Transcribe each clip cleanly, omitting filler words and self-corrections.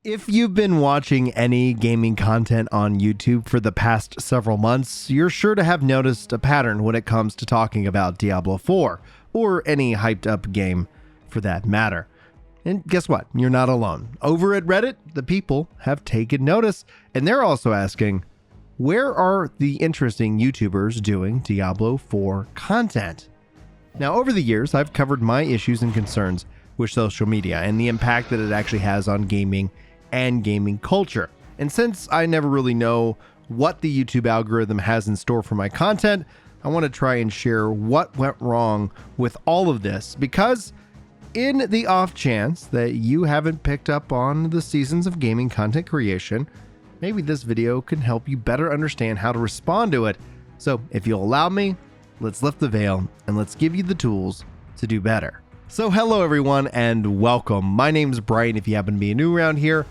If you've been watching any gaming content on YouTube for the past several months, you're sure to have noticed a pattern when it comes to talking about Diablo 4, or any hyped up game for that matter. And guess what? You're not alone. Over at Reddit, the people have taken notice, and they're also asking, where are the interesting YouTubers doing Diablo 4 content? Now, over the years, I've covered my issues and concerns with social media and the impact that it actually has on gaming and gaming culture. And since I never really know what the YouTube algorithm has in store for my content, I want to try and share what went wrong with all of this, because in the off chance that you haven't picked up on the seasons of gaming content creation, maybe this video can help you better understand how to respond to it. So if you'll allow me, let's lift the veil and let's give you the tools to do better. So hello everyone and welcome. My name's Brian if you happen to be new around here,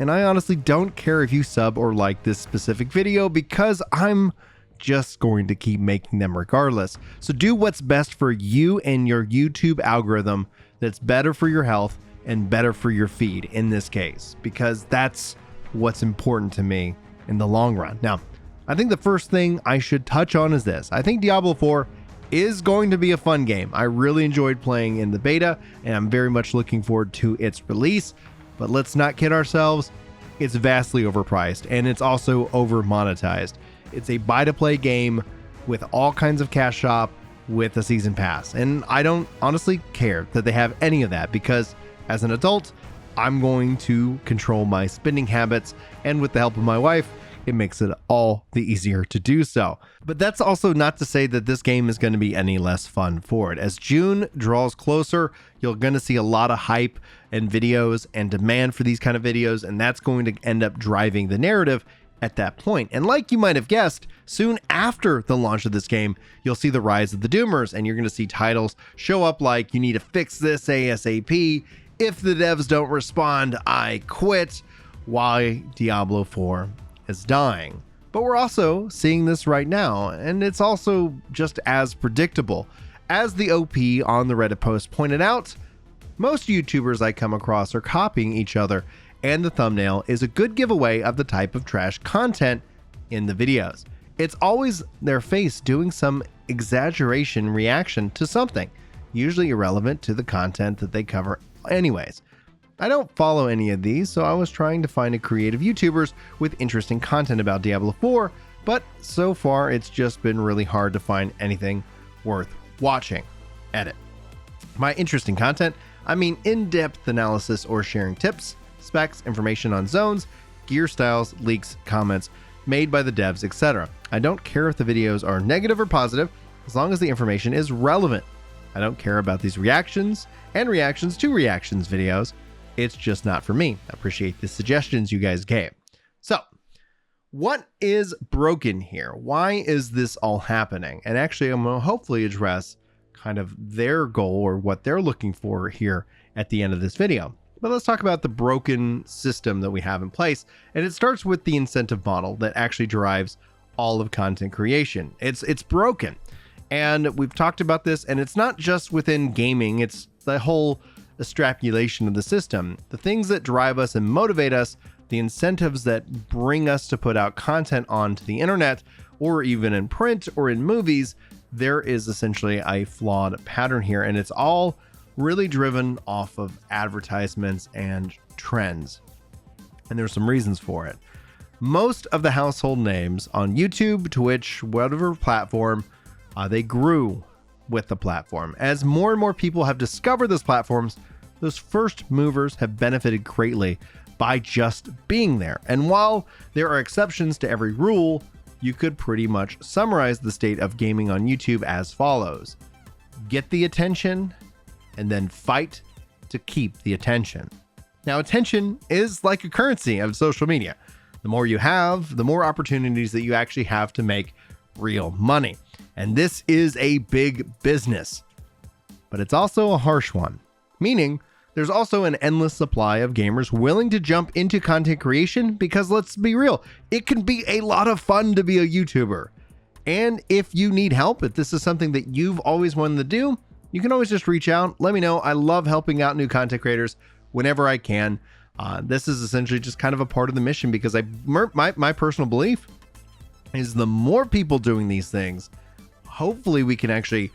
and I honestly don't care if you sub or like this specific video because I'm just going to keep making them regardless. So do what's best for you and your YouTube algorithm that's better for your health and better for your feed in this case, because that's what's important to me in the long run. Now, I think the first thing I should touch on is this. I think Diablo 4 is going to be a fun game. I really enjoyed playing in the beta, and I'm very much looking forward to its release. But let's not kid ourselves, it's vastly overpriced, and it's also over monetized. It's a buy-to-play game with all kinds of cash shop with a season pass. And I don't honestly care that they have any of that, because as an adult, I'm going to control my spending habits, and with the help of my wife, it makes it all the easier to do so. But that's also not to say that this game is going to be any less fun for it. As June draws closer, you're going to see a lot of hype and videos and demand for these kind of videos, and that's going to end up driving the narrative at that point. And like you might have guessed, soon after the launch of this game, you'll see the rise of the doomers, and you're going to see titles show up like, you need to fix this ASAP, if the devs don't respond, I quit, why Diablo 4 is dying. But we're also seeing this right now, and it's also just as predictable. As the OP on the Reddit post pointed out, most YouTubers I come across are copying each other, and the thumbnail is a good giveaway of the type of trash content in the videos. It's always their face doing some exaggeration reaction to something, usually irrelevant to the content that they cover anyways. I don't follow any of these, so I was trying to find a creative YouTubers with interesting content about Diablo 4, but so far it's just been really hard to find anything worth watching. Edit. By interesting content, I mean in-depth analysis or sharing tips, specs, information on zones, gear styles, leaks, comments made by the devs, etc. I don't care if the videos are negative or positive, as long as the information is relevant. I don't care about these reactions and reactions to reactions videos. It's just not for me. I appreciate the suggestions you guys gave. So, what is broken here? Why is this all happening? And actually, I'm going to hopefully address kind of their goal or what they're looking for here at the end of this video. But let's talk about the broken system that we have in place. And it starts with the incentive model that actually drives all of content creation. It's broken. And we've talked about this, and it's not just within gaming, it's the whole extrapolation of the system. The things that drive us and motivate us, the incentives that bring us to put out content onto the internet, or even in print or in movies, there is essentially a flawed pattern here, and it's all really driven off of advertisements and trends. And there's some reasons for it. Most of the household names on YouTube, Twitch, whatever platform, they grew with the platform. As more and more people have discovered those platforms, those first movers have benefited greatly by just being there. And while there are exceptions to every rule, you could pretty much summarize the state of gaming on YouTube as follows: get the attention and then fight to keep the attention. Now, attention is like a currency of social media. The more you have, the more opportunities that you actually have to make real money. And this is a big business, but it's also a harsh one, meaning there's also an endless supply of gamers willing to jump into content creation, because let's be real, it can be a lot of fun to be a YouTuber. And if you need help, if this is something that you've always wanted to do, you can always just reach out. Let me know. I love helping out new content creators whenever I can. This is essentially just kind of a part of the mission, because my personal belief is the more people doing these things, hopefully we can actually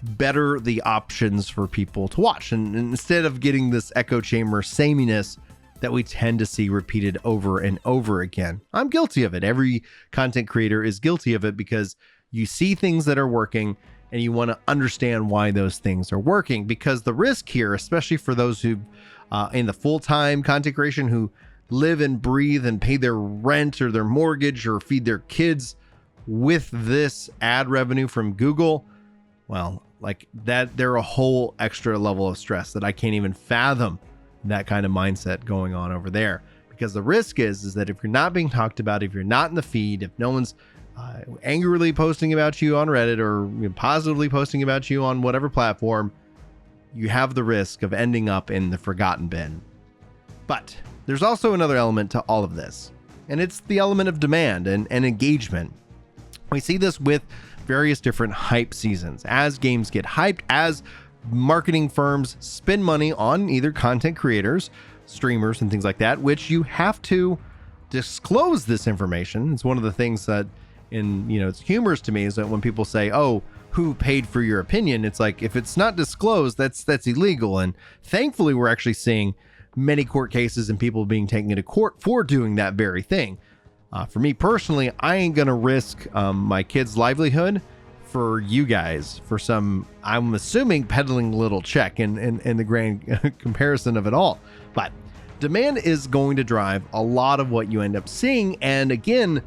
better the options for people to watch. And instead of getting this echo chamber sameness that we tend to see repeated over and over again. I'm guilty of it. Every content creator is guilty of it, because you see things that are working and you want to understand why those things are working. Because the risk here, especially for those who in the full-time content creation, who live and breathe and pay their rent or their mortgage or feed their kids with this ad revenue from Google, well, like that, they're a whole extra level of stress that I can't even fathom that kind of mindset going on over there. Because the risk is that if you're not being talked about, if you're not in the feed, if no one's angrily posting about you on Reddit, or positively posting about you on whatever platform, you have the risk of ending up in the forgotten bin. But there's also another element to all of this, and it's the element of demand and engagement. We see this with various different hype seasons. As games get hyped, as marketing firms spend money on either content creators, streamers, and things like that, which you have to disclose this information. It's one of the things that, it's humorous to me, is that when people say, oh, who paid for your opinion? It's like, if it's not disclosed, that's illegal. And thankfully, we're actually seeing many court cases and people being taken into court for doing that very thing. For me personally, I ain't gonna risk my kid's livelihood for you guys, for some, I'm assuming, peddling little check in the grand comparison of it all. But demand is going to drive a lot of what you end up seeing. And again,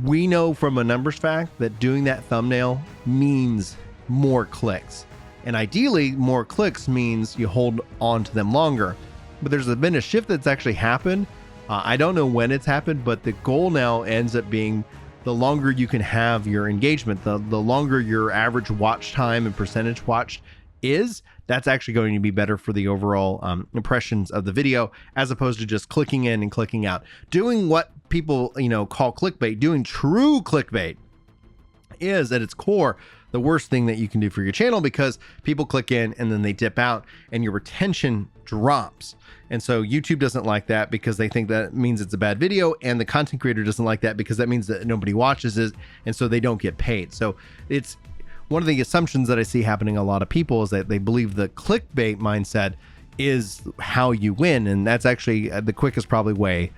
we know from a numbers fact that doing that thumbnail means more clicks. And ideally, more clicks means you hold on to them longer. But there's been a shift that's actually happened. I don't know when it's happened, but the goal now ends up being the longer you can have your engagement, the longer your average watch time and percentage watched is, that's actually going to be better for the overall impressions of the video, as opposed to just clicking in and clicking out. Doing what people, call clickbait, doing true clickbait, is at its core the worst thing that you can do for your channel, because people click in and then they dip out and your retention drops. And so YouTube doesn't like that, because they think that means it's a bad video, and the content creator doesn't like that because that means that nobody watches it, and so they don't get paid. So it's one of the assumptions that I see happening a lot of people, is that they believe the clickbait mindset is how you win, and that's actually the quickest probably way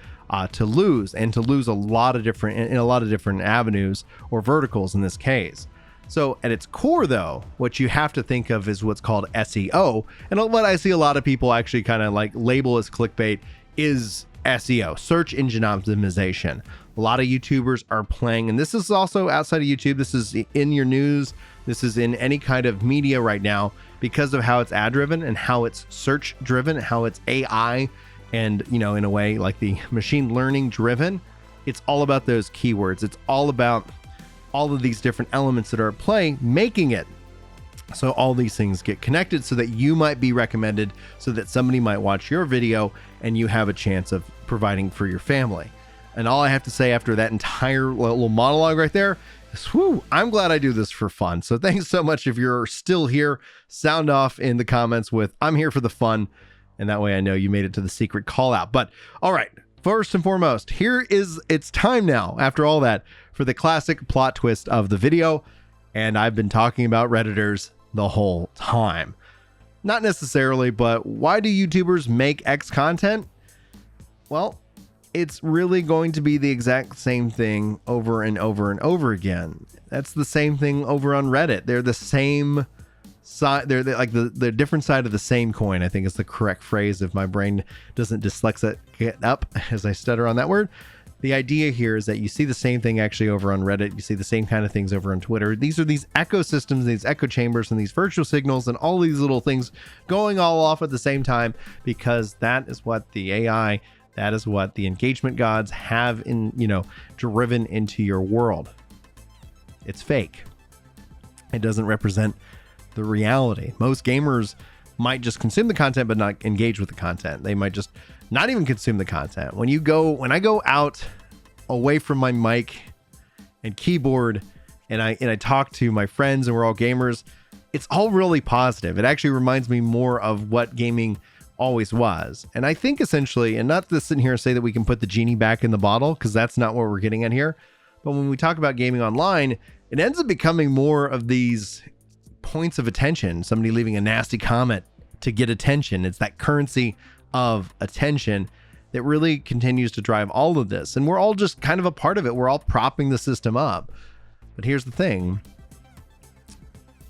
to lose, and to lose in a lot of different avenues or verticals in this case. So at its core, though, what you have to think of is what's called SEO. And what I see a lot of people actually kind of like label as clickbait is SEO, search engine optimization. A lot of YouTubers are playing, and this is also outside of YouTube. This is in your news. This is in any kind of media right now, because of how it's ad driven and how it's search driven, how it's AI and, in a way like the machine learning driven. It's all about those keywords. It's all about all of these different elements that are at play, making it so all these things get connected, so that you might be recommended, so that somebody might watch your video and you have a chance of providing for your family. And all I have to say after that entire little monologue right there is, whew, I'm glad I do this for fun. So thanks so much. If you're still here, sound off in the comments with, I'm here for the fun. And that way I know you made it to the secret call out. But all right, first and foremost, it's time now, after all that, for the classic plot twist of the video. And I've been talking about Redditors the whole time. Not necessarily, but why do YouTubers make X content? Well, it's really going to be the exact same thing over and over and over again. That's the same thing over on Reddit. They're the same side. They're like the different side of the same coin, I think is the correct phrase, if my brain doesn't dyslexic it up as I stutter on that word. The idea here is that you see the same thing actually over on Reddit. You see the same kind of things over on Twitter. These are these ecosystems, these echo chambers, and these virtual signals, and all these little things going all off at the same time, because that is what the AI, that is what the engagement gods have driven into your world. It's fake. It doesn't represent the reality. Most gamers might just consume the content but not engage with the content. They might just not even consume the content. When I go out away from my mic and keyboard and I talk to my friends and we're all gamers, it's all really positive. It actually reminds me more of what gaming always was. And I think essentially, and not to sit here and say that we can put the genie back in the bottle, because that's not what we're getting at here. But when we talk about gaming online, it ends up becoming more of these points of attention. Somebody leaving a nasty comment to get attention. It's that currency of attention that really continues to drive all of this. And we're all just kind of a part of it. We're all propping the system up. But here's the thing.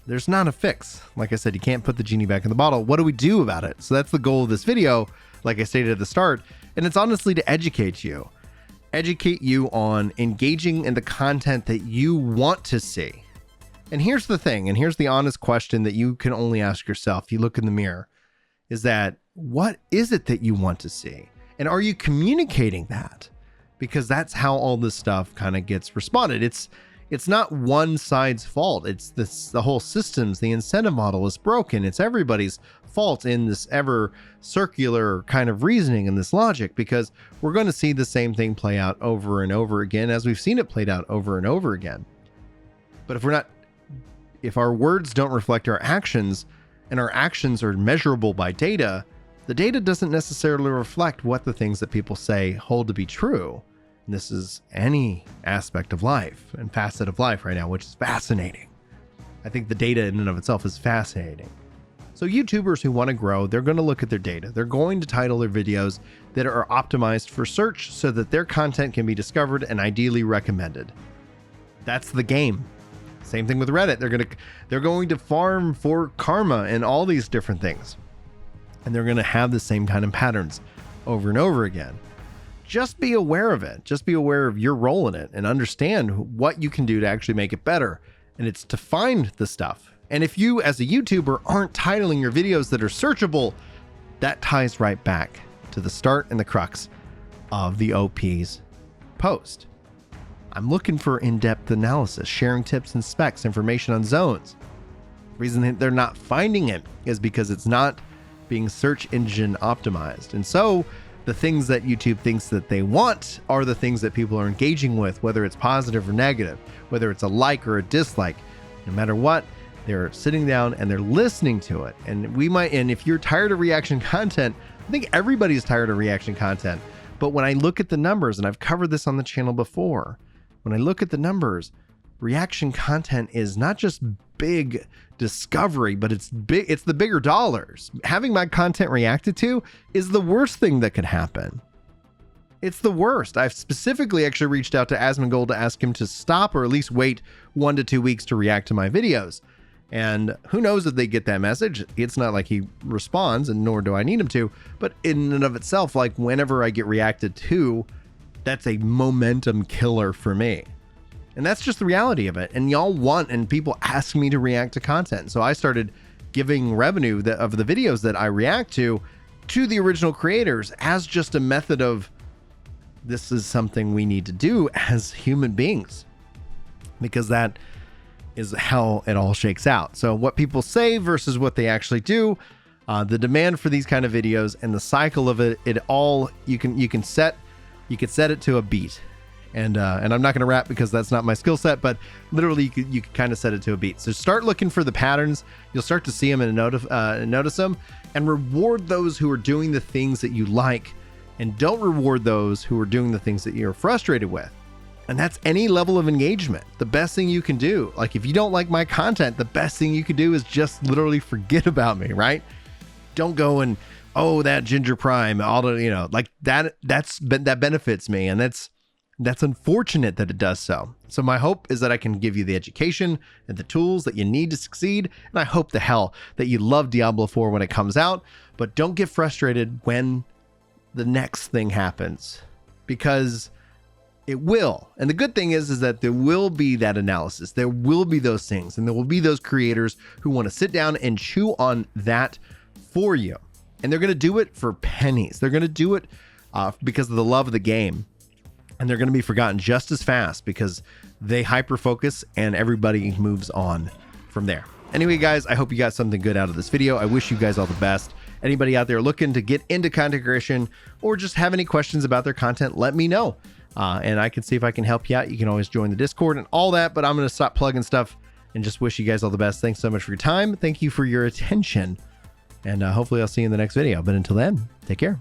There's not a fix. Like I said, you can't put the genie back in the bottle. What do we do about it? So that's the goal of this video, like I stated at the start. And it's honestly to educate you. Educate you on engaging in the content that you want to see. And here's the thing, and here's the honest question that you can only ask yourself. You look in the mirror, is that what is it that you want to see? And are you communicating that? Because that's how all this stuff kind of gets responded. It's not one side's fault. It's the whole systems, the incentive model is broken. It's everybody's fault in this ever circular kind of reasoning and this logic, because we're going to see the same thing play out over and over again as we've seen it played out over and over again. But if our words don't reflect our actions, and our actions are measurable by data, the data doesn't necessarily reflect what the things that people say hold to be true. And this is any aspect of life and facet of life right now, which is fascinating. I think the data in and of itself is fascinating. So YouTubers who want to grow, they're going to look at their data. They're going to title their videos that are optimized for search so that their content can be discovered and ideally recommended. That's the game. Same thing with Reddit. They're going to farm for karma and all these different things. And they're going to have the same kind of patterns over and over again. Just be aware of it. Just be aware of your role in it and understand what you can do to actually make it better. And it's to find the stuff. And if you as a YouTuber aren't titling your videos that are searchable, that ties right back to the start and the crux of the OP's post. I'm looking for in-depth analysis, sharing tips and specs, information on zones. The reason that they're not finding it is because it's not being search engine optimized. And so the things that YouTube thinks that they want are the things that people are engaging with, whether it's positive or negative, whether it's a like or a dislike. No matter what, they're sitting down and they're listening to it. And if you're tired of reaction content, I think everybody's tired of reaction content. But when I look at the numbers, and I've covered this on the channel before, when I look at the numbers, reaction content is not just big discovery, but it's the bigger dollars. Having my content reacted to is the worst thing that could happen. It's the worst. I've specifically actually reached out to Asmongold to ask him to stop or at least wait 1 to 2 weeks to react to my videos. And who knows if they get that message. It's not like he responds, and nor do I need him to. But in and of itself, like whenever I get reacted to, that's a momentum killer for me. And that's just the reality of it. And y'all want, and people ask me to react to content. So I started giving revenue of the videos that I react to the original creators as just a method of, this is something we need to do as human beings, because that is how it all shakes out. So what people say versus what they actually do, the demand for these kind of videos and the cycle of it all, you can set it to a beat. And I'm not going to rap because that's not my skill set, but literally you could kind of set it to a beat. So start looking for the patterns. You'll start to see them and notice them, and reward those who are doing the things that you like, and don't reward those who are doing the things that you're frustrated with. And that's any level of engagement. The best thing you can do, like if you don't like my content, the best thing you can do is just literally forget about me, right? Don't go and, oh, that Ginger Prime, like that benefits me. And that's unfortunate that it does so. So my hope is that I can give you the education and the tools that you need to succeed. And I hope the hell that you love Diablo 4 when it comes out, but don't get frustrated when the next thing happens, because it will. And the good thing is that there will be that analysis. There will be those things, and there will be those creators who want to sit down and chew on that for you. And they're going to do it for pennies. They're going to do it because of the love of the game. And they're going to be forgotten just as fast because they hyper focus and everybody moves on from there. Anyway, guys, I hope you got something good out of this video. I wish you guys all the best. Anybody out there looking to get into content creation or just have any questions about their content, let me know. And I can see if I can help you out. You can always join the Discord and all that, but I'm going to stop plugging stuff and just wish you guys all the best. Thanks so much for your time. Thank you for your attention. And hopefully I'll see you in the next video. But until then, take care.